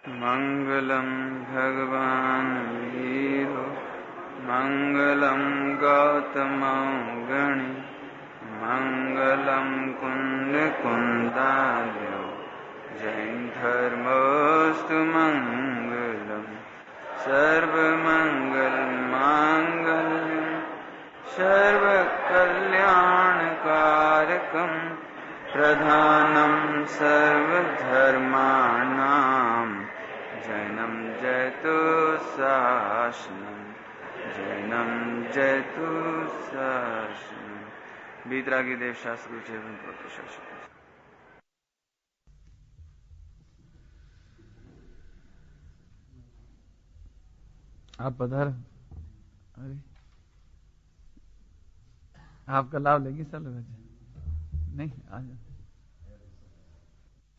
मंगलम भगवान वीरो मंगलम गौतम गणि मंगलम कुंद कुंदालो जैन धर्मोस्तु मंगलम सर्वमंगल मांगल्यम सर्वकल्याणकारकम प्रधानम सर्वधर्माणां जैनम जयतु शासनम जैनम जयतु शासनम। बीतरागी देव शास्त्र शासन। आप पधार। अरे आपका लाभ लेगी सब लोग? नहीं आ जा।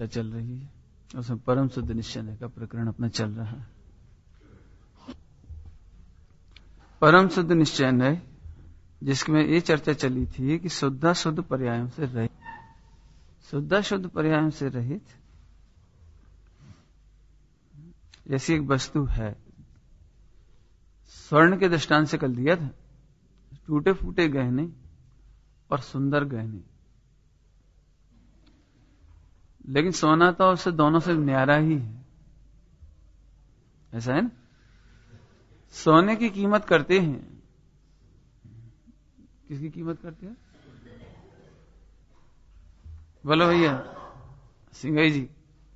चल रही है उसमें परम शुद्ध निश्चय का प्रकरण अपना चल रहा है। परम शुद्ध निश्चय जिसमें ये चर्चा चली थी कि शुद्ध पर्यायों से रहित, शुद्ध पर्यायों से रहित ऐसी एक वस्तु है। स्वर्ण के दृष्टांत से कल दिया था, टूटे फूटे गहने और सुंदर गहने, लेकिन सोना तो उससे दोनों से न्यारा ही है। ऐसा है ना? सोने की कीमत करते हैं, किसकी कीमत करते हैं? बोलो भैया सिंगाई जी,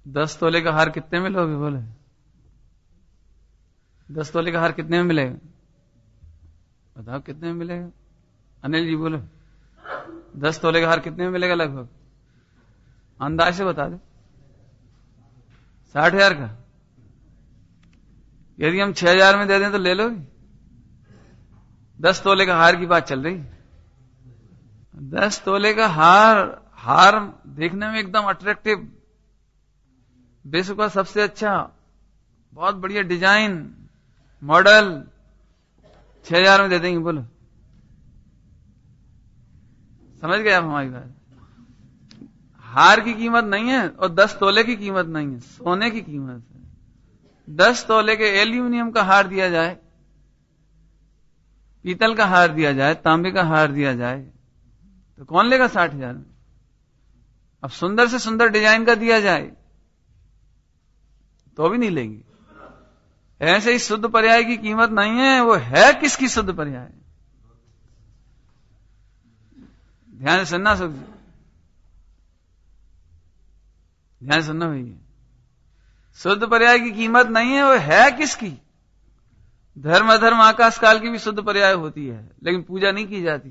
10 तोले का हार कितने में लोगे? बोले 10 तोले का हार कितने में मिलेगा? बताओ कितने में मिलेगा? अनिल जी बोलो 10 तोले का हार कितने में मिलेगा लगभग? अंदाज से बता दे। 60,000 का। यदि हम 6,000 में दे दें तो ले लोगे? 10 तोले का हार की बात चल रही। 10 तोले का हार देखने में एकदम अट्रैक्टिव, विश्व का सबसे अच्छा, बहुत बढ़िया डिजाइन, मॉडल, 6,000 में दे देंगे। बोलो समझ गए आप हमारी बात? हार की कीमत नहीं है और 10 तोले की कीमत नहीं है, सोने की कीमत है। 10 तोले के एल्यूमिनियम का हार दिया जाए, पीतल का हार दिया जाए, तांबे का हार दिया जाए तो कौन लेगा 60,000 में? अब सुंदर से सुंदर डिजाइन का दिया जाए तो भी नहीं लेंगे। ऐसे ही शुद्ध पर्याय की कीमत नहीं है। वो है किसकी शुद्ध पर्याय? ध्यान से सुनना सुख जी, ध्यान से सुनना भैया। शुद्ध पर्याय की कीमत नहीं है, वो है किसकी? धर्म अधर्म आकाश काल की भी शुद्ध पर्याय होती है, लेकिन पूजा नहीं की जाती।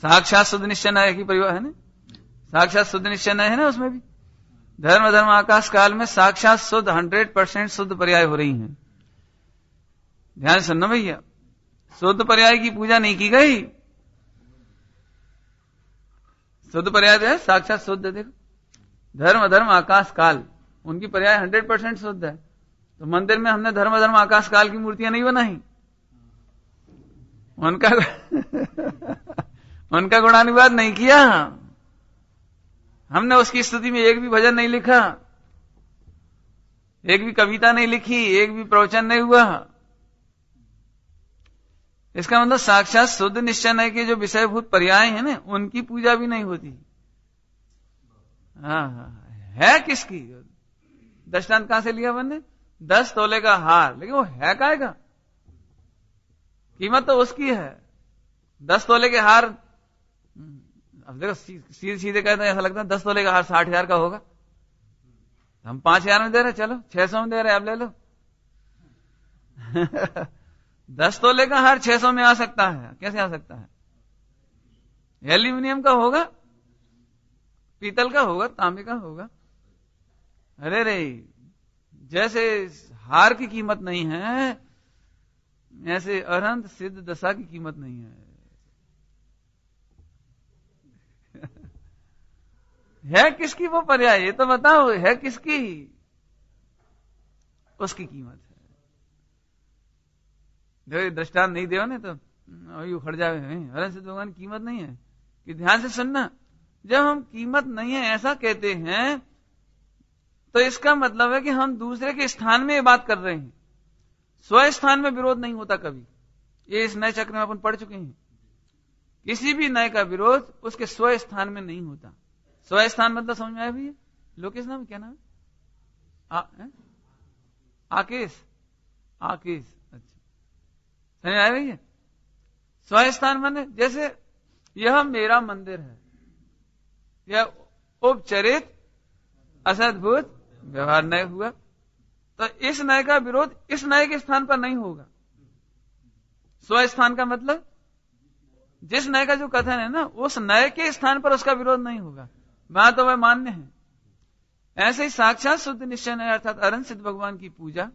साक्षात शुद्ध निश्चय नय की परिवार है ना, साक्षात शुद्ध निश्चय नय है ना, उसमें भी धर्म अधर्म आकाश काल में साक्षात शुद्ध 100% शुद्ध पर्याय हो रही हैं। ध्यान से सुनना भैया, शुद्ध पर्याय की पूजा नहीं की गई। शुद्ध पर्याय है साक्षात शुद्ध। देखो धर्म अधर्म आकाश काल, उनकी पर्याय 100% शुद्ध है। तो मंदिर में हमने धर्म अधर्म आकाश काल की मूर्तियां नहीं बनाई, उनका गुणानुवाद नहीं किया हमने। उसकी स्तुति में एक भी भजन नहीं लिखा, एक भी कविता नहीं लिखी, एक भी प्रवचन नहीं हुआ। इसका मतलब साक्षात शुद्ध निश्चय के जो विषयभूत पर्याय हैं ना, उनकी पूजा भी नहीं होती। हाँ, है किसकी? दृष्टांत कहां से लिया मैंने? 10 तोले का हार, लेकिन वो है काहे का? कीमत तो उसकी है। 10 तोले के हार, अब देखो सीधे सीधे कहते हैं, ऐसा लगता है 10 तोले का हार 60,000 का होगा। हम 5,000 में दे रहे, चलो 600 में दे रहे, अब ले लो। 10 तोले का हार 600 में आ सकता है? कैसे आ सकता है? एल्यूमिनियम का होगा, पीतल का होगा, तांबे का होगा। अरे रे, जैसे हार की कीमत नहीं है, ऐसे अनंत सिद्ध दशा की कीमत नहीं है। है किसकी वो पर्याय? ये तो बताओ, है किसकी? उसकी कीमत है। देखो दृष्टांत नहीं दे ना तो अभी उखड़ जाए। हरण सिद्ध भगवान की कीमत नहीं है कि ध्यान से सुनना। जब हम कीमत नहीं है ऐसा कहते हैं तो इसका मतलब है कि हम दूसरे के स्थान में ये बात कर रहे हैं, स्व स्थान में विरोध नहीं होता कभी। ये इस नए चक्र में अपन पढ़ चुके हैं। किसी भी नए का विरोध उसके स्व स्थान में नहीं होता। स्व स्थान मतलब समझ में आया भैया? लोकेश नाम क्या नाम? आकेश। आकेश, अच्छा समझ आया भैया? स्व स्थान माने जैसे यह मेरा मंदिर है, यह उपचरित असद्भुत व्यवहार नय हुआ, तो इस नय का विरोध इस नय के स्थान पर नहीं होगा। स्व स्थान का मतलब जिस नय का जो कथन है ना, उस नय के स्थान पर उसका विरोध नहीं होगा, वहां तो वह मान्य है। ऐसे ही साक्षात शुद्ध निश्चय नय अर्थात अरहंत सिद्ध भगवान की पूजा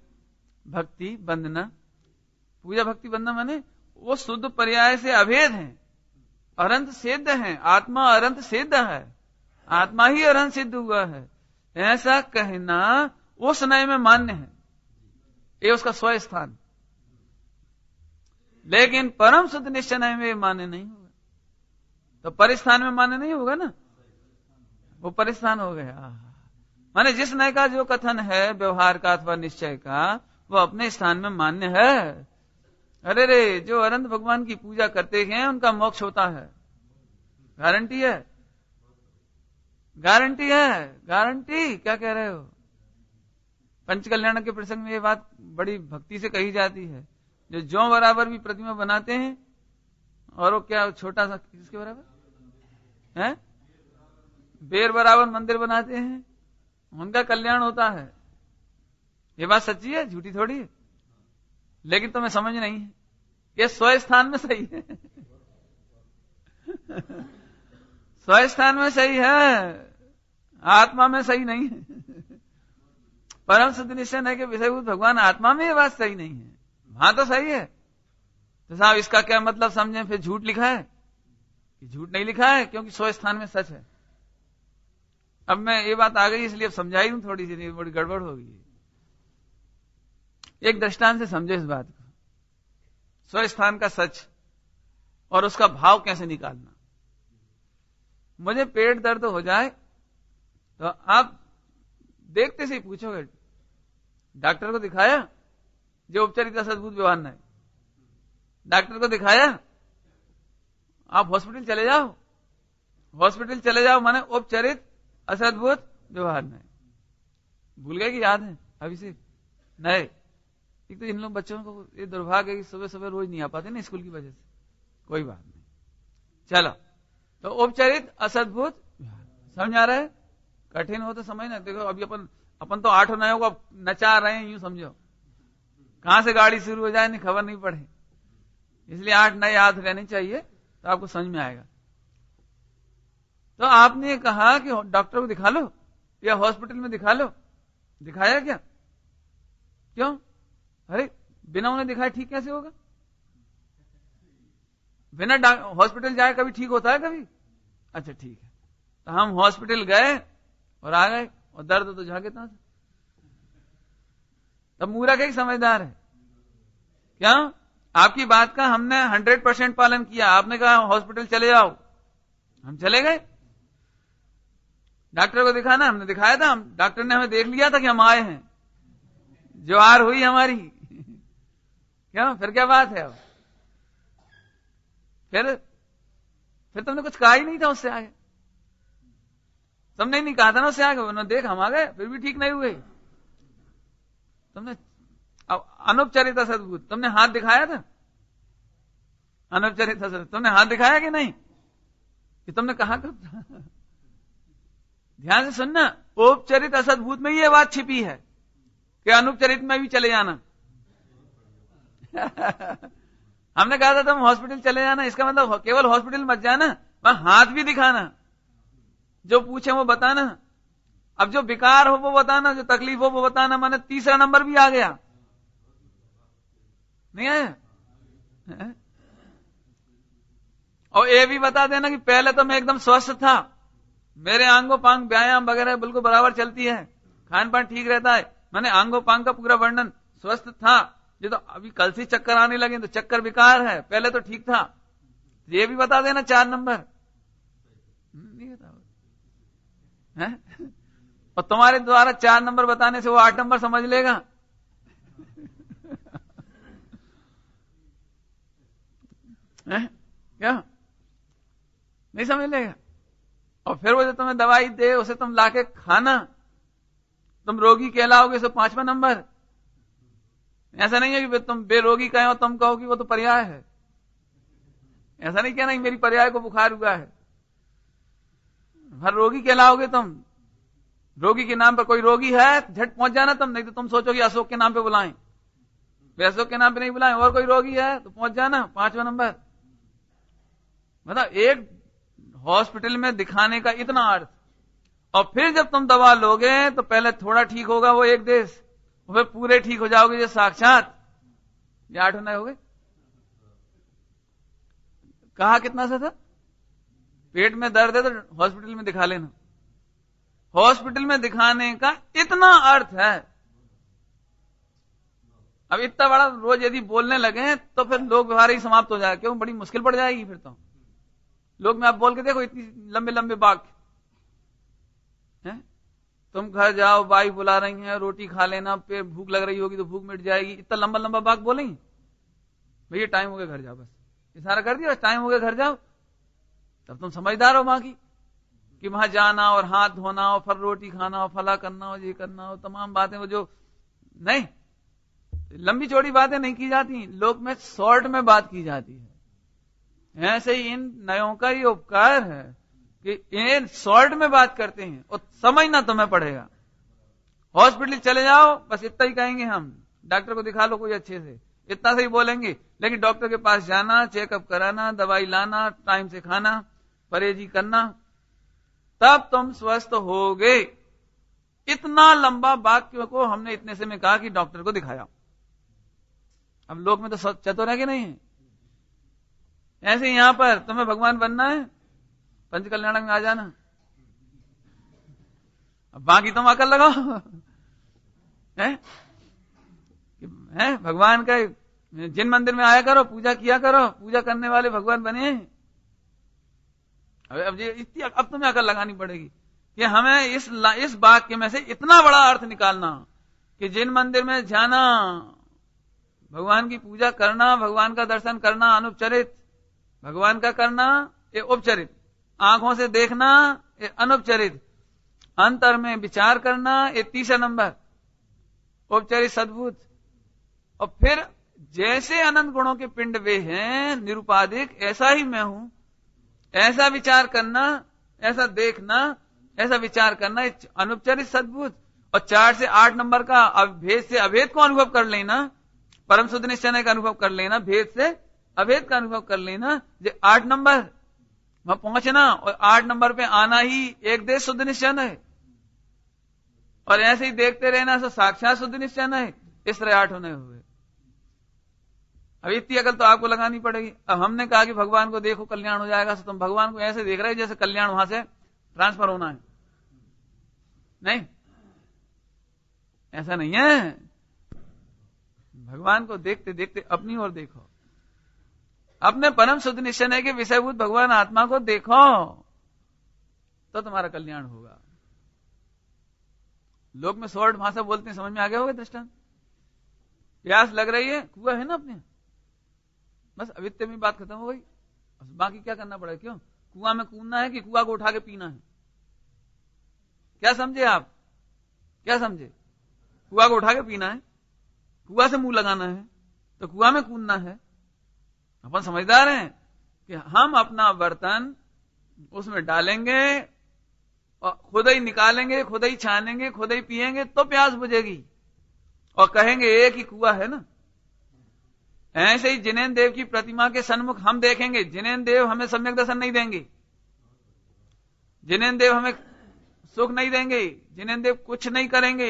भक्ति वंदना, पूजा भक्ति वंदना माने वो शुद्ध पर्याय से अभेद है, अरहंत सिद्ध है, आत्मा अरहंत सिद्ध है, आत्मा ही अरहंत सिद्ध हुआ है, ऐसा कहना उस नय में मान्य है, ये उसका स्व स्थान। लेकिन परम शुद्ध निश्चय नय में मान्य नहीं होगा, तो परिस्थान में मान्य नहीं होगा ना, वो परिस्थान हो गया। माने जिस नय का जो कथन है व्यवहार का अथवा निश्चय का, वो अपने स्थान में मान्य है। अरे रे, जो अनंत भगवान की पूजा करते हैं उनका मोक्ष होता है, गारंटी है, गारंटी है, गारंटी। क्या कह रहे हो? पंच कल्याण के प्रसंग में ये बात बड़ी भक्ति से कही जाती है, जो ज्यों बराबर भी प्रतिमा बनाते हैं, और वो क्या छोटा सा किसके बराबर है, बेर बराबर मंदिर बनाते हैं, उनका कल्याण होता है। ये बात सच्ची है, झूठी थोड़ी है। लेकिन तुम्हें समझ नहीं है, ये स्व स्थान में सही है स्व स्थान में सही है, आत्मा में सही नहीं है। परम शुद्ध निश्चय है कि विषयभूत भगवान आत्मा में ये बात सही नहीं है, वहां तो सही है। तो साहब इसका क्या मतलब समझें? फिर झूठ लिखा है कि झूठ नहीं लिखा है, क्योंकि स्व स्थान में सच है। अब मैं ये बात आ गई इसलिए अब समझाई हूं, थोड़ी सी बड़ी गड़बड़ हो गई। एक दृष्टांत से समझे इस बात को, स्व स्थान का सच और उसका भाव कैसे निकालना। मुझे पेट दर्द हो जाए तो आप देखते से ही पूछोगे डॉक्टर को दिखाया? जो उपचारित असद्भुत व्यवहार नहीं, डॉक्टर को दिखाया? आप हॉस्पिटल चले जाओ, हॉस्पिटल चले जाओ माने उपचारित असद्भुत व्यवहार नहीं। भूल गए कि याद है अभी से? नहीं। एक तो इन लोग बच्चों को ये दुर्भाग्य है कि सुबह सुबह रोज नहीं आ पाते ना स्कूल की वजह से। कोई बात नहीं, चलो। तो उपचारित असद्भुत समझ आ रहा है? कठिन हो तो समझ ना। देखो अभी अपन तो 8 नयों को नचा रहे हैं, यूं समझो। कहां से गाड़ी शुरू हो जाए नहीं खबर नहीं पड़े, इसलिए 8 नए याद रहने चाहिए, तो आपको समझ में आएगा। तो आपने कहा कि डॉक्टर को दिखा लो या हॉस्पिटल में दिखा लो। दिखाया क्या? क्यों? अरे बिना उन्हें दिखाए ठीक कैसे होगा? बिना हॉस्पिटल जाए कभी ठीक होता है कभी? अच्छा ठीक है, तो हम हॉस्पिटल गए और आ गए, और दर्द तो झाके था। तब मूर्ख एक समझदार है क्या? आपकी बात का हमने 100% पालन किया। आपने कहा हॉस्पिटल चले जाओ, हम चले गए। डॉक्टर को दिखाना, हमने दिखाया था, हम डॉक्टर ने हमें देख लिया था कि हम आए हैं, ज्वार हुई हमारी क्यों? फिर क्या बात है? अब फिर तुमने कुछ कहा ही नहीं था उससे आगे, तुमने नहीं कहा था ना उससे आगे। उन्होंने देख हम आ गए, फिर भी ठीक नहीं हुए। तुमने अब अनुपचारित असद्भुत, तुमने हाथ दिखाया था? अनुपचारित असद्भुत तुमने हाथ दिखाया कि नहीं? कि तुमने कहा कब था? ध्यान से सुनना, औपचारित असद्भुत में ये बात छिपी है कि अनुपचारित में भी चले जाना। हमने कहा था तुम हॉस्पिटल चले जाना, इसका मतलब केवल हॉस्पिटल मत जाना, वहां हाथ भी दिखाना, जो पूछे वो बताना, अब जो विकार हो वो बताना, जो तकलीफ हो वो बताना। माने तीसरा नंबर भी आ गया, नहीं आया? और ये भी बता देना कि पहले तो मैं एकदम स्वस्थ था, मेरे आंगों पांग व्यायाम वगैरह बिल्कुल बराबर चलती है, खान पान ठीक रहता है। मैंने आंगों पांग का पूरा वर्णन, स्वस्थ था। ये तो अभी कल से चक्कर आने लगे तो चक्कर विकार है, पहले तो ठीक था। ये भी बता देना 4 नंबर। नहीं बता है? और तुम्हारे द्वारा 4 नंबर बताने से वो 8 नंबर समझ लेगा। क्या नहीं समझ लेगा? और फिर वो जो तुम्हें दवाई दे उसे तुम लाके खाना, तुम रोगी कहलाओगे, सो 5वां नंबर। ऐसा नहीं है कि तुम बेरोगी कहे और तुम कहो कि वो तो पर्याय है। ऐसा नहीं कहना मेरी पर्याय को बुखार हुआ है। हर रोगी कहलाओगे तुम। रोगी के नाम पर कोई रोगी है झट पहुंच जाना तुम, नहीं तो तुम सोचो कि अशोक के नाम पे बुलाएं। अशोक के नाम पे नहीं बुलाएं, और कोई रोगी है तो पहुंच जाना 5वां नंबर। मतलब एक हॉस्पिटल में दिखाने का इतना अर्थ। और फिर जब तुम दवा लोगे तो पहले थोड़ा ठीक होगा वो एक देश, फिर पूरे ठीक हो जाओगे जो साक्षात। ये 8 होना हो गए। कहा कितना सा था? पेट में दर्द है तो हॉस्पिटल में दिखा लेना। हॉस्पिटल में दिखाने का इतना अर्थ है। अब इतना बड़ा रोज यदि बोलने लगे तो फिर लोक व्यवहार ही समाप्त हो जाएगा। क्यों? बड़ी मुश्किल पड़ जाएगी फिर तो। लोग में आप बोल के देखो इतनी लंबे लंबे वाक्य हैं। तुम घर जाओ, बाई बुला रही है, रोटी खा लेना, फिर भूख लग रही होगी तो भूख मिट जाएगी। इतना लंबा लंबा वाक्य बोलेंगे? भैया टाइम हो गया घर जाओ, बस इशारा कर दिया, टाइम हो गया घर जाओ। तब तुम समझदार हो मां की कि वहां जाना और हाथ धोना और फिर रोटी खाना और फला करना और ये करना और तमाम बातें, वो जो नहीं लंबी चौड़ी बातें नहीं की जाती, लोक में शॉर्ट में बात की जाती है। ऐसे ही इन नयों का ही उपकार है कि इन शॉर्ट में बात करते हैं और समझना तुम्हें पड़ेगा। हॉस्पिटल चले जाओ, बस इतना ही कहेंगे हम, डॉक्टर को दिखा लो कोई अच्छे से, इतना से ही बोलेंगे। लेकिन डॉक्टर के पास जाना, चेकअप कराना, दवाई लाना, टाइम से खाना, परहेजी करना, तब तुम स्वस्थ होगे। इतना लंबा वाक्य को हमने इतने से में कहा कि डॉक्टर को दिखाया। अब लोग में तो चतुर है कि नहीं है? ऐसे यहां पर तुम्हें भगवान बनना है, पंच कल्याण में आ जाना। अब बाकी तुम अकल लगाओ। है भगवान का जिन मंदिर में आया करो, पूजा किया करो, पूजा करने वाले भगवान बने। अब तुम्हें अकल लगानी पड़ेगी कि हमें इस वाक्य में से इतना बड़ा अर्थ निकालना कि जिन मंदिर में जाना, भगवान की पूजा करना, भगवान का दर्शन करना अनुपचरित, भगवान का करना ये उपचरित, आंखों से देखना ये अनुपचरित, अंतर में विचार करना ये 3 नंबर उपचरित सद्भुत। और फिर जैसे अनंत गुणों के पिंड वे हैं निरुपाधिक, ऐसा ही मैं हूं, ऐसा विचार करना, ऐसा देखना, ऐसा विचार करना अनुपचरित सद्भुत। और 4 से 8 नंबर का भेद से अभेद को अनुभव कर लेना, परम शुद्ध निश्चय का अनुभव कर लेना, भेद से अभेद का अनुभव कर लेना, जो 8 नंबर वहां पहुंचना और 8 नंबर पे आना ही एक देश शुद्ध निश्चय है। और ऐसे ही देखते रहना सो साक्षात शुद्ध निश्चय है। इस तरह 8 होने हुए। अब इतनी अकल तो आपको लगानी पड़ेगी। अब हमने कहा कि भगवान को देखो कल्याण हो जाएगा, तो तुम भगवान को ऐसे देख रहे हो जैसे कल्याण वहां से ट्रांसफर होना है। नहीं, ऐसा नहीं है। भगवान को देखते देखते अपनी ओर देखो, अपने परम शुद्ध निश्चय के विषयभूत भगवान आत्मा को देखो, तो तुम्हारा कल्याण होगा। लोग में शॉर्ट भाषा बोलते हैं, समझ में आ गया होगा दृष्टांत। प्यास लग रही है, कुआं है ना अपने, बस अवित्य में बात खत्म हो गई। बाकी क्या करना पड़ेगा? क्यों? कुआं में कूदना है कि कुआं को उठा के पीना है? क्या समझे आप? क्या समझे? कुआं को उठा के पीना है, कुआं से मुंह लगाना है, तो कुआं में कूदना है। अपन समझदार हैं कि हम अपना बर्तन उसमें डालेंगे और खुद ही निकालेंगे, खुद ही छानेंगे, खुद ही पिएंगे तो प्यास बुझेगी। और कहेंगे एक ही कुआं है ना। ऐसे ही जिनेन्द्र देव की प्रतिमा के सन्मुख हम देखेंगे, जिनेन्द्र देव हमें सम्यक दर्शन नहीं देंगे, जिनेन्द्र देव हमें सुख नहीं देंगे, जिनेन्द्र देव कुछ नहीं करेंगे।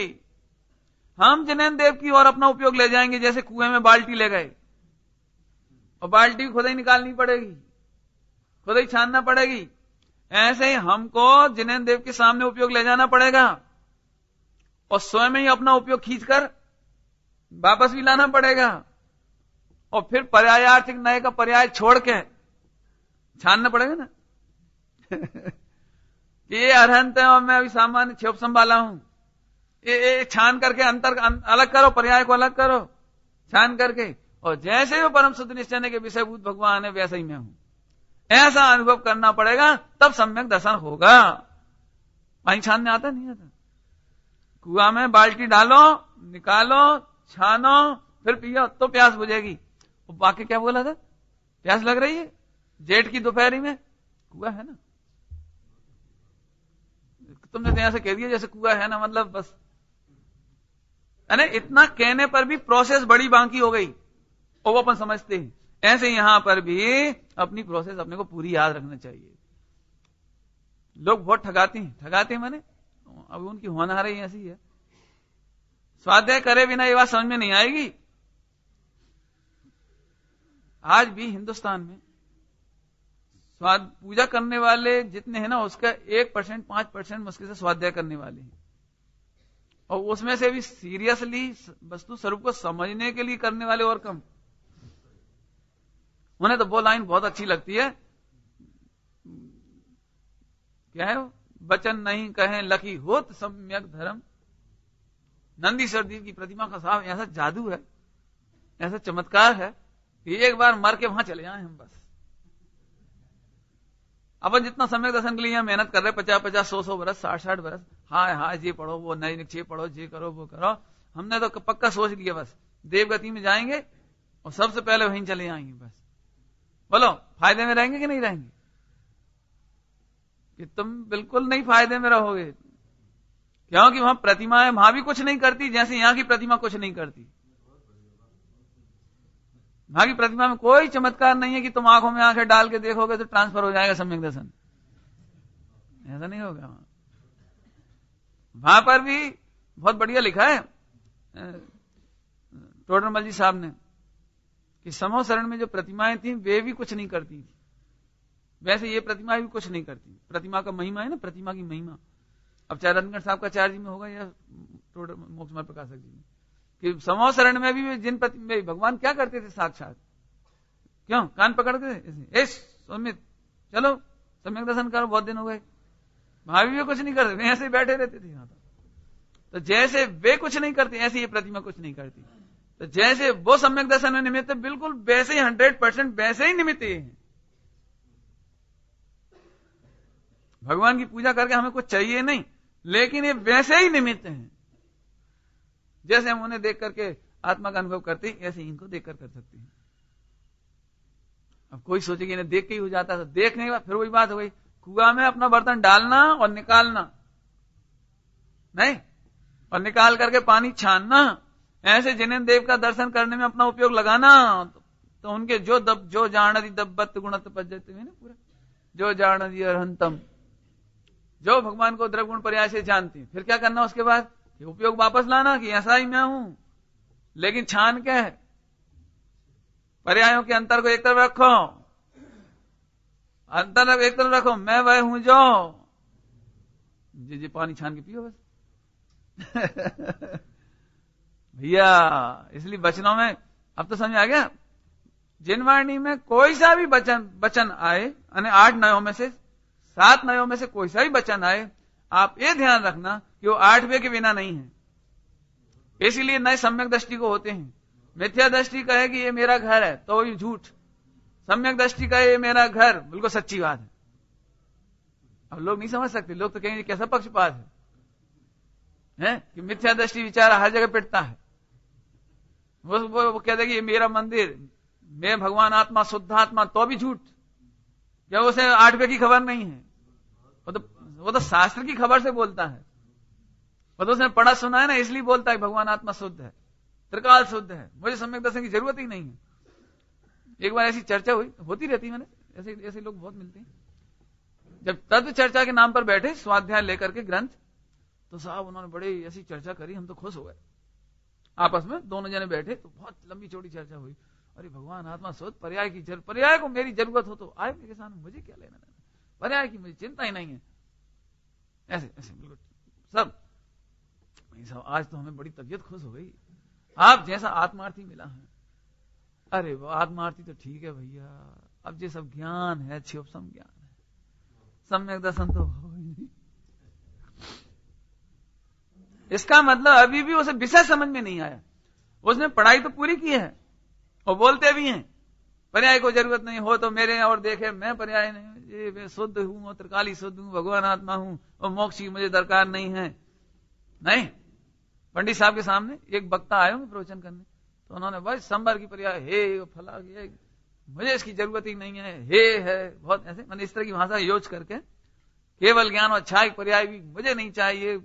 हम जिनेन्द्र देव की ओर अपना उपयोग ले जाएंगे, जैसे कुएं में बाल्टी ले गए और बाल्टी खुद ही निकालनी पड़ेगी, खुद ही छानना पड़ेगी। ऐसे ही हमको जिनेन्द्र देव के सामने उपयोग ले जाना पड़ेगा और स्वयं ही अपना उपयोग खींचकर वापस भी लाना पड़ेगा। और फिर पर्यायार्थिक नए का पर्याय छोड़ के छानना पड़ेगा ना। कि ये अरहंत है और मैं अभी सामान्य क्षोभसम वाला हूं। ये छान करके अंतर अलग करो, पर्याय को अलग करो छान करके, और जैसे वो परम शुद्ध निश्चय के विषयभूत भगवान है वैसे ही मैं हूं, ऐसा अनुभव करना पड़ेगा, तब सम्यक दर्शन होगा। पानी छानने आता नहीं आता? कुआं में बाल्टी डालो, निकालो, छानो, फिर पियो तो प्यास बुझेगी। वो बाकी क्या बोला था? प्यास लग रही है जेठ की दोपहरी में, कुआं है ना। तुमने तो ऐसे कह दिया जैसे कुआं है ना, मतलब बस, अरे इतना कहने पर भी प्रोसेस बड़ी बाकी हो गई और वो अपन समझते हैं। ऐसे यहां पर भी अपनी प्रोसेस अपने को पूरी याद रखना चाहिए। लोग बहुत ठगाते हैं माने अब उनकी होनहार ही ऐसी है, स्वाध्याय करे बिना ये बात समझ में नहीं आएगी। आज भी हिंदुस्तान में पूजा करने वाले जितने हैं ना, उसका 1%, 5% मुश्किल से स्वाध्याय करने वाले हैं, और उसमें से भी सीरियसली वस्तु स्वरूप को समझने के लिए करने वाले और कम। उन्हें तो वो लाइन बहुत अच्छी लगती है, क्या है वो? वचन नहीं कहें लकी होत सम्यक धर्म। नंदीश्वर देव की प्रतिमा का साहब ऐसा जादू है, ऐसा चमत्कार है कि एक बार मर के वहां चले जाएं हम बस। अपन जितना सम्यक दर्शन के लिए मेहनत कर रहे 50-50, 100-100 बरस, 60-60 बरस, हाँ ये पढ़ो, वो नए निक्षे पढ़ो, ये करो, वो करो, हमने तो पक्का सोच लिया बस देवगति में जाएंगे और सबसे पहले वहीं चले आएंगे बस। बोलो फायदे में रहेंगे कि नहीं रहेंगे? कि तुम बिल्कुल नहीं फायदे में रहोगे, क्योंकि वहां प्रतिमाएं वहां भी कुछ नहीं करती जैसे यहां की प्रतिमा कुछ नहीं करती। वहां की प्रतिमा में कोई चमत्कार नहीं है कि तुम आंखों में आंखें डाल के देखोगे तो ट्रांसफर हो जाएगा सम्यक दर्शन, ऐसा नहीं होगा। वहां पर भी बहुत बढ़िया लिखा है टोडरमल जी साहब ने कि समूह शरण में जो प्रतिमाएं थी वे भी कुछ नहीं करती थी, वैसे ये प्रतिमाएं भी कुछ नहीं करती। प्रतिमा का महिमा है ना, प्रतिमा की महिमा। अब चाहे रतनगढ़ साहब का चार्य जी में होगा या मोक्ष मार्ग प्रकाशक जी में, कि समूह शरण में भी जिन प्रतिमा भगवान क्या करते थे साक्षात, क्यों कान पकड़ते थे, सुमित चलो सम्यक दर्शन करो, बहुत दिन हो गए, वहां भी कुछ नहीं करते, वे ऐसे बैठे रहते थे। तो जैसे वे कुछ नहीं करते ऐसे ये प्रतिमा कुछ नहीं करती। तो जैसे वो सम्यक दर्शन में निमित्त बिल्कुल वैसे ही 100% वैसे ही निमित्त हैं। भगवान की पूजा करके हमें कुछ चाहिए नहीं, लेकिन ये वैसे ही निमित्त हैं। जैसे हम उन्हें देख करके आत्मा का अनुभव करते हैं, ऐसे इनको देखकर कर सकते हैं। अब कोई सोचे कि इन्हें देख के ही हो जाता, तो देखने के बाद फिर वही बात हो गई, कुआं में अपना बर्तन डालना और निकालना नहीं, और निकाल करके पानी छानना, ऐसे जिनेन्द्र देव का दर्शन करने में अपना उपयोग लगाना। तो उनके जो जानती दब्बत गुणत पज्जत में ना पूरा, जो जानती अरहंतम, जो भगवान को द्रव्य गुण पर्याय से जानती, फिर क्या करना उसके बाद? उपयोग वापस लाना कि ऐसा ही मैं हूं, लेकिन छान क्या है? पर्यायों के अंतर को एक तरफ रखो, अंतर एक तरफ रखो, मैं वह हूं जो जी पानी छान के पियो बस। भैया इसलिए वचनों में अब तो समझ आ गया, जिन वाणी में कोई सा भी वचन आए, यानी 8 नयों में से 7 नयों में से कोई सा भी वचन आए, आप ये ध्यान रखना कि वो 8वें के बिना नहीं है। इसीलिए नए सम्यक दृष्टि को होते हैं। मिथ्या दृष्टि कहे कि ये मेरा घर है तो ये झूठ, सम्यक दृष्टि कहे ये मेरा घर, बिल्कुल सच्ची बात है। अब लोग नहीं समझ सकते, लोग तो कहेंगे कैसा पक्षपात है कि मिथ्या दृष्टि विचार हर जगह पिटता है। वो कहते कि ये मेरा मंदिर, मैं भगवान आत्मा शुद्ध आत्मा, तो भी झूठ, क्या उसे 8वें की खबर नहीं है? वो तो शास्त्र की खबर से बोलता है, वो तो उसने पढ़ा सुना है ना, इसलिए बोलता है भगवान आत्मा शुद्ध है, त्रिकाल शुद्ध है, मुझे सम्यक दर्शन की जरूरत ही नहीं है। एक बार ऐसी चर्चा हुई, होती रहती मैंने, ऐसे लोग बहुत मिलते हैं। जब तत्व चर्चा के नाम पर बैठे स्वाध्याय लेकर के ग्रंथ, तो साहब उन्होंने बड़ी ऐसी चर्चा करी, हम तो खुश हो गए। आपस में दोनों जने बैठे तो बहुत लंबी चौड़ी चर्चा हुई। अरे भगवान आत्मा शुद्ध, पर्याय की पर्याय को मेरी जरूरत हो तो आए मेरे सामने, मुझे क्या लेना देना, पर्याय की मुझे चिंता ही नहीं है। ऐसे बिल्कुल सब आज तो हमें बड़ी तबीयत खुश हो गई, आप जैसा आत्मार्थी मिला है। अरे वो आत्मार्थी तो ठीक है भैया, अब ये सब ज्ञान है, क्षोभसम ज्ञान है, सम्यक दर्शन तो हो ही नहीं। इसका मतलब अभी भी उसे विषय समझ में नहीं आया। उसने पढ़ाई तो पूरी की है और बोलते भी हैं पर्याय को जरूरत नहीं हो तो मेरे और देखे, मैं पर्याय नहीं, ये मैं शुद्ध हूं, त्रिकाली शुद्ध हूं, भगवान आत्मा हूं और मोक्ष की मुझे दरकार नहीं है। नहीं, पंडित साहब के सामने एक वक्ता आए होंगे प्रवचन करने, तो उन्होंने बस संबर की पर्याय हे फला, ये मुझे इसकी जरूरत ही नहीं है, हे है, बहुत ऐसे मैंने इस तरह की भाषा यूज करके केवल ज्ञान और छाई पर्याय भी मुझे नहीं चाहिए,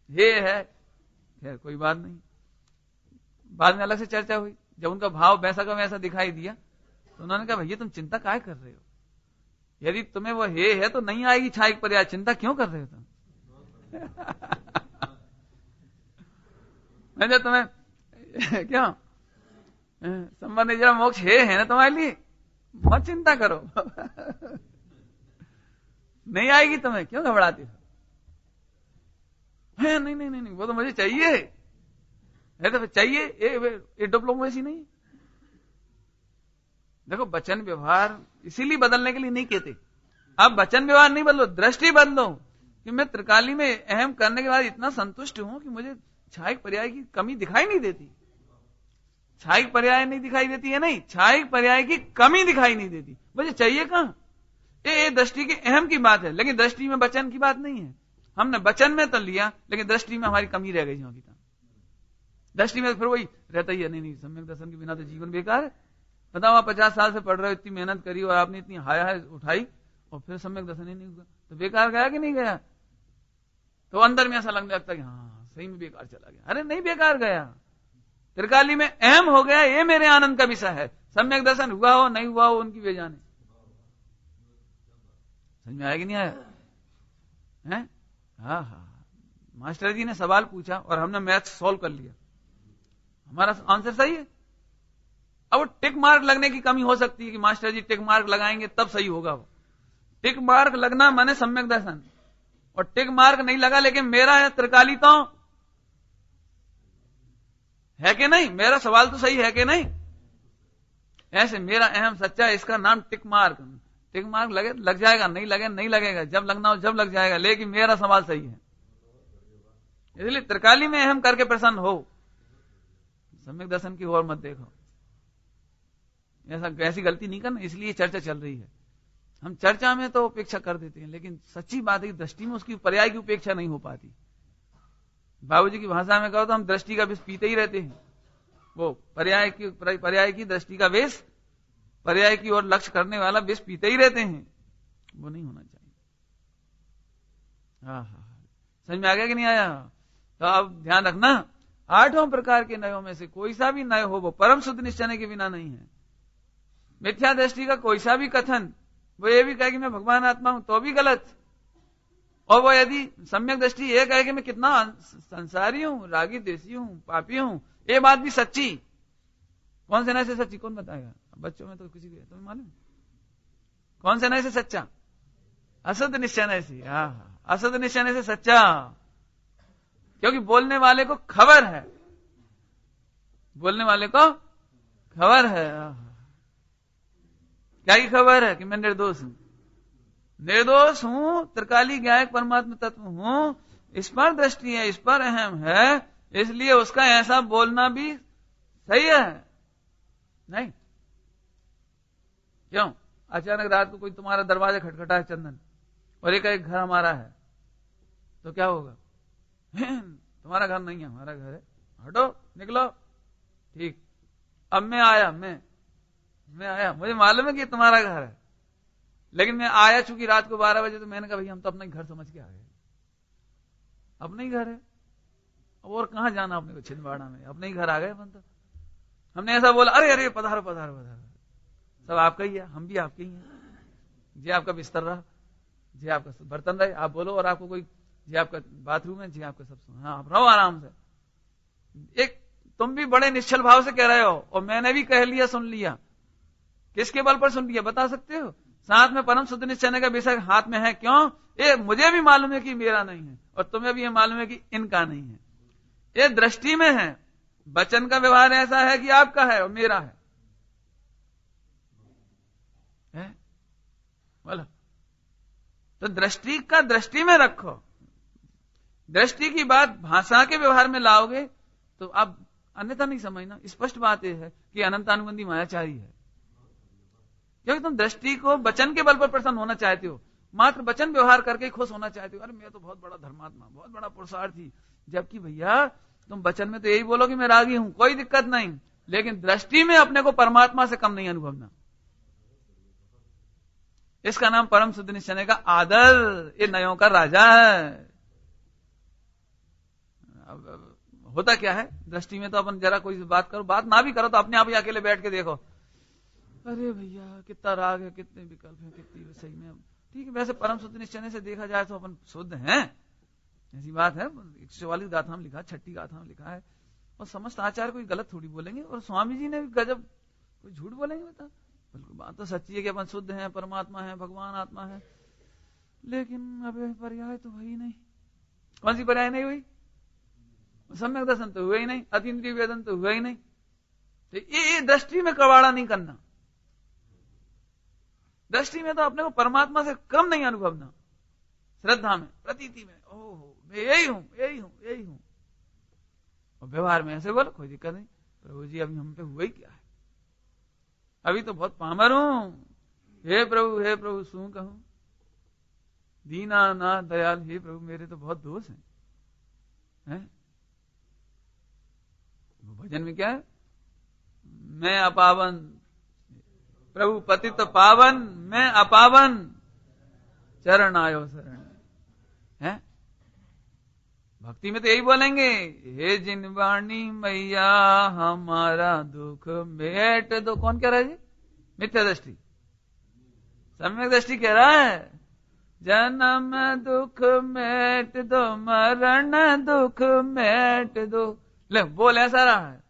हे है। खैर कोई बात नहीं, बाद में अलग से चर्चा हुई। जब उनका भाव वैसा का वैसा दिखाई दिया तो उन्होंने कहा भैया तुम चिंता काहे कर रहे हो, यदि तुम्हें वो हे है तो नहीं आएगी छाई पर्याय, चिंता क्यों कर रहे हो तुम? मैं तुम्हें क्यों संबंध जरा मोक्ष है ना तुम्हारे लिए, मत चिंता करो। नहीं आएगी तुम्हें, क्यों घबराती हो? नहीं नहीं नहीं नहीं, वो तो मुझे चाहिए है, तो चाहिए ये डिप्लोमेसी नहीं। देखो वचन व्यवहार इसीलिए बदलने के लिए नहीं कहते, अब वचन व्यवहार नहीं बदलो, दृष्टि बदलो कि मैं त्रिकाली में अहम करने के बाद इतना संतुष्ट हूं कि मुझे छायिक पर्याय की कमी दिखाई नहीं देती। छायिक पर्याय नहीं दिखाई देती है, नहीं, छायिक पर्याय की कमी दिखाई नहीं देती, मुझे चाहिए कहां। ये दृष्टि के अहम की बात है, लेकिन दृष्टि में वचन की बात नहीं है। हमने वचन में तो लिया लेकिन दृष्टि में हमारी कमी रह गई। जो की दृष्टि में फिर वही रहता ही है, नहीं सम्यक दर्शन के बिना तो जीवन बेकार है। बताओ आप 50 साल से पढ़ रहे हो, इतनी मेहनत करी और आपने इतनी हाया उठाई और फिर सम्यक दर्शन ही नहीं हुआ, तो बेकार गया कि नहीं गया? तो अंदर में ऐसा लगने लगता है कि हाँ सही में बेकार चला गया। अरे नहीं बेकार गया, त्रिकाली में अहम हो गया, ये मेरे आनंद का विषय है। सम्यक दर्शन हुआ हो नहीं हुआ हो उनकी बेजाने। समझ में आया कि नहीं आया? है? हाँ, मास्टर जी ने सवाल पूछा और हमने मैथ सॉल्व कर लिया, हमारा आंसर सही है। अब वो टिक मार्क लगने की कमी हो सकती है कि मास्टर जी टिक मार्क लगाएंगे तब सही होगा। वो टिक मार्क लगना माने सम्यक दर्शन, और टिक मार्क नहीं लगा लेकिन मेरा है त्रिकाली तो है कि नहीं, मेरा सवाल तो सही है कि नहीं। ऐसे मेरा अहम सच्चा है, इसका नाम टिक मार्क। टिक मार्क लगे लग जाएगा, नहीं लगे नहीं लगेगा, जब लगना हो जब लग जाएगा, लेकिन मेरा सवाल सही है। इसलिए त्रिकाली में अहम करके प्रसन्न हो, सम्यक दर्शन की ओर मत देखो। ऐसी गलती नहीं करना, इसलिए चर्चा चल रही है। हम चर्चा में तो उपेक्षा कर देते हैं, लेकिन सच्ची बात है कि दृष्टि में उसकी पर्याय की उपेक्षा नहीं हो पाती। बाबूजी की भाषा में कहो तो हम दृष्टि का विष पीते ही रहते हैं। वो पर्याय की दृष्टि का विष, पर्याय की ओर लक्ष्य करने वाला विष पीते ही रहते हैं, वो नहीं होना चाहिए। समझ में आ गया कि नहीं आया? तो अब ध्यान रखना, 8 प्रकार के नयों में से कोई सा भी नय हो वो परम शुद्ध निश्चय के बिना नहीं है। मिथ्या दृष्टि का कोई सा भी कथन, वो ये भी कहे कि मैं भगवान आत्मा हूं तो भी गलत, और वो यदि सम्यक दृष्टि ये कहे कि मैं कितना संसारी हूं, रागी देसी हूं, पापी हूं, ये बात भी सच्ची। कौन से नय से सच्ची, कौन बताएगा? बच्चों में तो किसी को तुम्हें मालूम कौन से नय से सच्चा? असद निश्चय नय से। असद निश्चय नय से सच्चा, क्योंकि बोलने वाले को खबर है, बोलने वाले को खबर है। क्या की खबर है? कि मैं निर्दोष हूं, निर्दोष हूं, त्रिकाली ज्ञायक परमात्मा तत्व हूं, इस पर दृष्टि है, इस पर अहम है, इसलिए उसका ऐसा बोलना भी सही है। नहीं क्यों? अचानक रात को कोई तुम्हारा दरवाजा खटखटा है चंदन, और एक घर हमारा है, तो क्या होगा? तुम्हारा घर नहीं है, हमारा घर है, हटो निकलो। ठीक, अब मैं आया, मुझे मालूम है कि तुम्हारा घर है, लेकिन मैं आया चूंकि रात को 12 बजे, तो मैंने कहा भैया हम तो अपना ही घर समझ के आ गए, अपना ही घर है, और कहां जाना अपने को, छिंदवाड़ा में अपने ही घर आ गए अपन। तो हमने ऐसा बोला, अरे अरे पधारो पधारो पधारो, सब आपका ही है, हम भी आपके ही हैं, जी आपका बिस्तर रहा, जी आपका बर्तन रहे, आप बोलो, और आपको कोई, जी आपका बाथरूम है, जी आपका सब, हाँ आप रहो आराम से। एक तुम भी बड़े निश्चल भाव से कह रहे हो, और मैंने भी कह लिया, सुन लिया। किसके बल पर सुन लिया बता सकते हो? साथ में परम शुद्ध निश्चय का विषय हाथ में है। क्यों? ये मुझे भी मालूम है कि मेरा नहीं है, और तुम्हें भी ये मालूम है कि इनका नहीं है। ये दृष्टि में है, वचन का व्यवहार ऐसा है कि आपका है और मेरा है, बोलो। तो दृष्टि का दृष्टि में रखो, दृष्टि की बात भाषा के व्यवहार में लाओगे तो आप अन्यथा नहीं समझना। स्पष्ट बात यह है कि अनंतानुबंधी मायाचारी है, क्योंकि तुम दृष्टि को वचन के बल पर प्रसन्न होना चाहते हो, मात्र वचन व्यवहार करके ही खुश होना चाहते हो। अरे मैं तो बहुत बड़ा धर्मात्मा, बहुत बड़ा पुरुषार्थी, जबकि भैया तुम वचन में तो यही बोलो कि मैं रागी हूं, कोई दिक्कत नहीं, लेकिन दृष्टि में अपने को परमात्मा से कम नहीं अनुभवना। इसका नाम परम शुद्ध निश्चय का आदर, ये नयों का राजा है। होता क्या है दृष्टि में, तो अपन जरा कोई बात करो, बात ना भी करो तो अपने आप ही अकेले बैठ के देखो, अरे भैया कितना राग है, कितने विकल्प है, कितनी सही में। ठीक है, वैसे परम शुद्ध निश्चय से देखा जाए तो अपन शुद्ध हैं, ऐसी बात है। 144 गाथा में लिखा, 6 गाथा में लिखा है, और समस्त आचार्य कोई गलत थोड़ी बोलेंगे, और स्वामी जी ने भी गजब कोई झूठ बोलेंगे बता। बिल्कुल बात तो सच्ची है कि अपन शुद्ध हैं, परमात्मा है, भगवान आत्मा है, लेकिन अब पर्याय तो हुई नहीं। कौन सी पर्याय नहीं हुई? सम्यक दर्शन तो हुआ ही नहीं, अतीन्द्रिय वेदन तो हुआ ही नहीं। तो ये दृष्टि में कबाड़ा नहीं करना। दृष्टि में तो अपने को परमात्मा से कम नहीं अनुभवना, श्रद्धा में, प्रतीति में, ओहो मैं यही हूं, यही हूं, यही हूं। और व्यवहार में ऐसे बोलो, कोई दिक्कत नहीं, प्रभु जी अभी हम पे हुआ ही क्या है, अभी तो बहुत पामर हूं, हे प्रभु सू कहूं, दीना नाथ दयाल, हे प्रभु मेरे तो बहुत दोष हैं। भजन में क्या है? मैं अपावन, प्रभु पतित पावन, मैं अपावन, चरण आयो शरण है। भक्ति में तो यही बोलेंगे, हे जिन वाणी मैया हमारा दुख मेट दो। कौन कह रहा है जी? मिथ्या दृष्टि। सम्यक दृष्टि कह रहा है, जन्म दुख मेट दो, मरण दुख मेट दो। ले बोल ऐसा रहा है,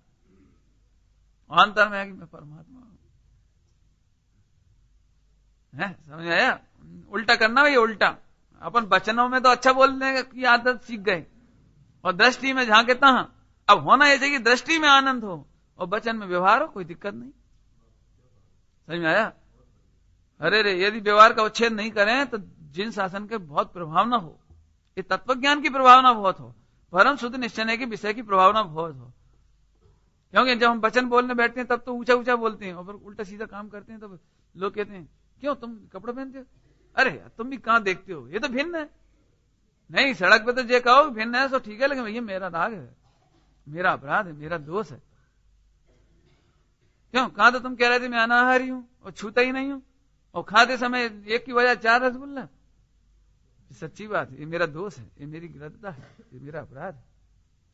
अंतर में है कि मैं परमात्मा हूं। समझ आया? उल्टा करना भैया, उल्टा। अपन वचनों में तो अच्छा बोलने की आदत सीख गए, और दृष्टि में झांके तहां। अब होना यह चाहिए दृष्टि में आनंद हो और वचन में व्यवहार हो, कोई दिक्कत नहीं। समझ में आया? अरे रे, यदि व्यवहार का उच्छेद नहीं करें तो जिन शासन के बहुत प्रभावना हो, ये तत्व ज्ञान की प्रभावना बहुत हो, परम शुद्ध निश्चय के विषय की प्रभावना बहुत हो। क्योंकि जब हम वचन बोलने बैठते हैं तब तो ऊंचा ऊंचा बोलते हैं, और फिर उल्टा सीधा काम करते हैं तब लोग कहते हैं क्यों तुम कपड़े पहनते हो, अरे तुम भी कहां देखते हो, ये तो भिन्न है। नहीं, सड़क पे तो ये कहो भिन्न है तो ठीक है, लेकिन भैया मेरा राग है, मेरा अपराध है, मेरा दोष है। क्यों? कहा तो तुम कह रहे थे मैं अनाहारी हूं और छूता ही नहीं हूं, और खाते समय एक की वजह 4 रसगुल्ला। सच्ची बात है, ये मेरा दोष है, ये मेरी गलतता है, ये मेरा अपराध है।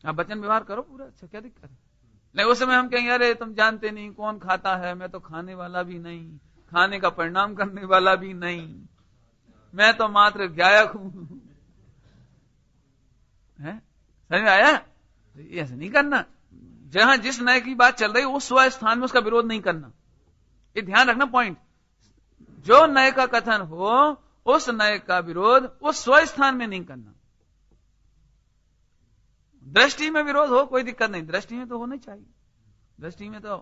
आप वचन व्यवहार करो पूरा, अच्छा क्या दिक्कत है? नहीं, उस समय हम कहेंगे अरे तुम जानते नहीं कौन खाता है, मैं तो खाने वाला भी नहीं, खाने का परिणाम करने वाला भी नहीं, मैं तो मात्र गायक हूं। समझ में आया? ऐसे नहीं करना। जहां जिस नए की बात चल रही है उस स्व स्थान में उसका विरोध नहीं करना, ये ध्यान रखना पॉइंट। जो नए का कथन हो उस नए का विरोध उस स्व स्थान में नहीं करना। दृष्टि में विरोध हो कोई दिक्कत नहीं, दृष्टि में तो होना चाहिए। दृष्टि में तो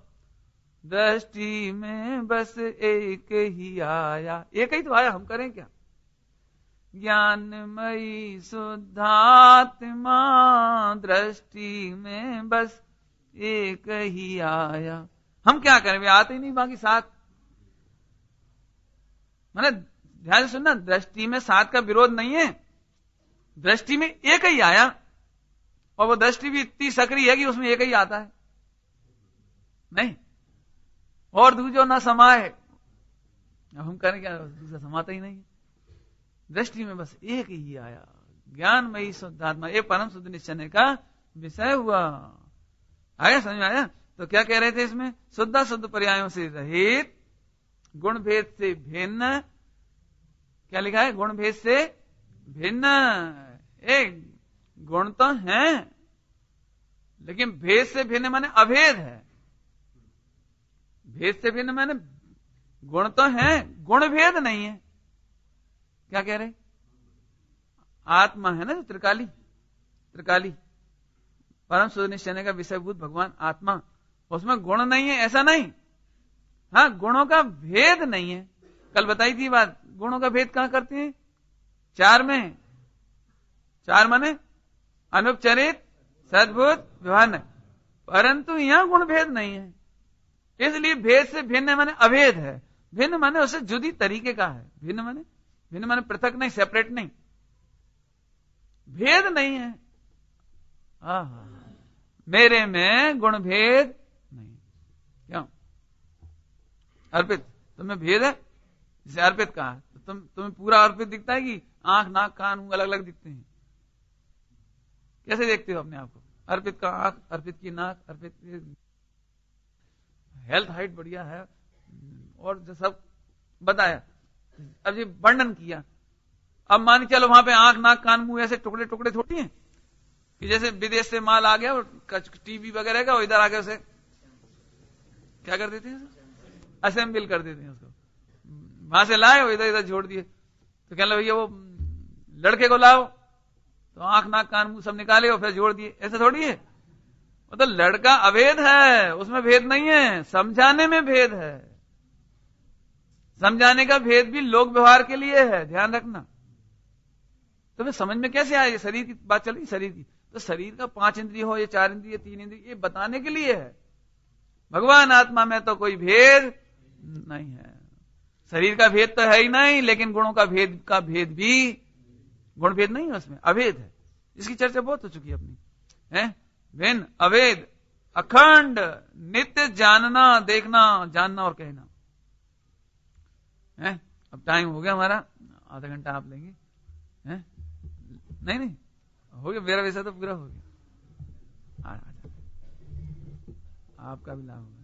दृष्टि में बस एक ही आया, एक ही तो आया, हम करें क्या? ज्ञानमयी शुद्धात्मा दृष्टि में बस एक ही आया, हम क्या करें? वे आते ही नहीं बाकी 7। मैंने ध्यान से सुनना, दृष्टि में 7 का विरोध नहीं है, दृष्टि में एक ही आया, और वो दृष्टि भी इतनी सक्रिय है कि उसमें एक ही आता है। नहीं, और दूजो ना समाये, हम करें क्या? दूसरा समाता ही नहीं। दृष्टि में बस एक ही आया, ज्ञानमयी शुद्धात्मा, ये परम शुद्ध निश्चय का विषय हुआ। आया? समझ में आया? तो क्या कह रहे थे इसमें? शुद्ध शुद्ध पर्यायों से रहित, गुण भेद से भिन्न। क्या लिखा है? गुण भेद से भिन्न। एक गुण तो है, लेकिन भेद से भिन्न माने अभेद है। भेद से भिन्न माने गुण तो है, गुण भेद नहीं है। क्या कह रहे? आत्मा है ना जो त्रिकाली, त्रिकाली परम शुद्ध निश्चय का विषयभूत भगवान आत्मा, उसमें गुण नहीं है ऐसा नहीं। हाँ, गुणों का भेद नहीं है। कल बताई थी बात, गुणों का भेद कहां करते हैं? 4 में। 4 माने अनुपचरित सद्भुत व्यवहार नहीं, परंतु यहां गुण भेद नहीं है, इसलिए भेद से भिन्न माने अभेद है। भिन्न माने उससे जुदी तरीके का है, भिन्न माने पृथक नहीं, सेपरेट नहीं, भेद नहीं है। मेरे में गुण भेद नहीं। क्यों? अर्पित तुम्हें भेद है, जिसे अर्पित कहा, तो तुम्हें पूरा अर्पित दिखता है कि आंख नाक कान मुंह अलग अलग दिखते हैं? कैसे देखते हो अपने आप को? अर्पित का आंख, अर्पित की नाक, अर्पित हेल्थ हाइट बढ़िया है, और जो सब बताया, अब ये वर्णन किया। अब मान के चलो वहां पे आंख नाक कान मुंह ऐसे टुकड़े टुकड़े थोड़ी हैं कि जैसे विदेश से माल आ गया और टीवी वगैरह का, इधर आके उसे क्या कर देते हैं, असेंबल कर देते हैं उसको। वहां से लाए और इधर इधर जोड़ दिए, तो कहने लगे भैया वो लड़के को लाओ, तो आंख नाक कान मुंह सब निकाले और फिर जोड़ दिए। ऐसा थोड़ी है, मतलब लड़का अभेद है, उसमें भेद नहीं है, समझाने में भेद है। समझाने का भेद भी लोक व्यवहार के लिए है, ध्यान रखना। तो फिर समझ में कैसे आए? शरीर की बात चल रही, शरीर की, तो शरीर का 5 इंद्रिय हो, ये 4 इंद्रिय, 3 इंद्रिय, ये बताने के लिए है। भगवान आत्मा में तो कोई भेद नहीं है, शरीर का भेद तो है ही नहीं, लेकिन गुणों का भेद भी, गुण भेद नहीं है, उसमें अभेद है। इसकी चर्चा बहुत हो चुकी है अपनी, है भिन्न अभेद अखंड नित्य जानना, देखना, जानना और कहना है। अब टाइम हो गया हमारा, आधा घंटा आप लेंगे, है? नहीं हो गया, मेरा वैसा तो पूरा हो गया। आपका भी लाभ होगा।